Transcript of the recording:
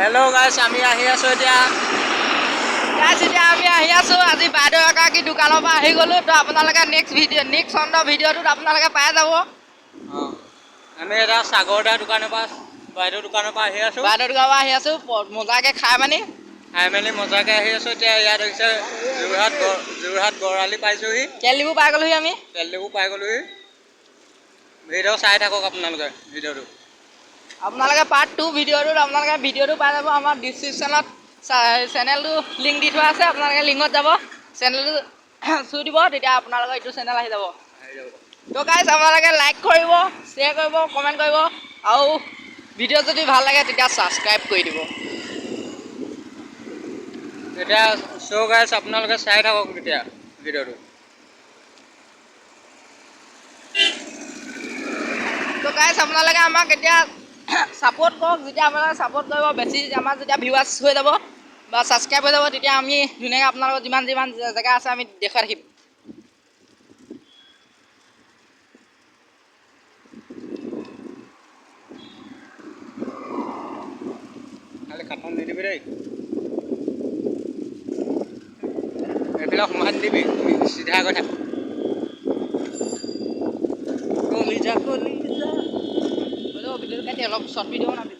Hello' গাইছ, আমি আহি আছোঁ এতিয়া। আমি আহি আছোঁ আজি বাইদেউ এগৰাকী দোকানৰ পৰা আহি গ'লোঁ। তো আপোনালোকে নেক্সট ভিডিঅ'টোত আপোনালোকে পাই যাব। আমি এটা সাগৰদাৰ দোকানৰ পৰা বাইদেউ দোকানৰ পৰা আহি আছোঁ। বাইদেউ দোকানৰ পৰা আহি আছোঁ মজাকৈ খাই মেলি মজাকৈ আহি আছোঁ। এতিয়া ইয়াত হৈছে যোৰহাট গড়আলি পাইছোঁহি। তেলডিপু পাই গ'লোহি আমি। তেলডিপু পাই গ'লোহি। ভিডিঅ' চাই থাকক আপোনালোকে ভিডিঅ'টো। আপোনালোকে পাৰ্ট 2 ভিডিঅ'টোত আপোনালোকে ভিডিঅ'টো পাই যাব। আমাৰ ডিছক্ৰিপশ্যনত চেনেলটো লিংক দি থোৱা আছে। আপোনালোকে লিংকত যাব, চেনেলটো চুই দিব, তেতিয়া আপোনালোকৰ এইটো চেনেল আহি যাব। তো গাইছ, আপোনালোকে লাইক কৰিব, শ্বেয়াৰ কৰিব, কমেণ্ট কৰিব, আৰু ভিডিঅ' যদি ভাল লাগে তেতিয়া ছাবস্ক্ৰাইব কৰি দিব। এতিয়া চ' গাইছ, আপোনালোকে চাই থাকক তেতিয়া ভিডিঅ'টো। তো গাইছ, আপোনালোকে আমাক এতিয়া ছাপোৰ্ট কৰক। যেতিয়া আপোনালোকে ছাপোৰ্ট কৰিব, বেছি আমাৰ যেতিয়া ভিউৱাৰ্ছ হৈ যাব বা ছাবস্ক্ৰাইব হৈ যাব, তেতিয়া আমি ধুনীয়াকৈ আপোনালোকৰ যিমান জেগা আছে আমি দেখুৱাই থাকিম। খালি কাঠন নিদিবি দেই, এইবিলাক সোমাই নিদিবি, চিধা গৈ থাক। কলিজা ভিডিঅ'টো কাটি অলপ শ্বৰ্ট ভিডিঅ' বনাবি।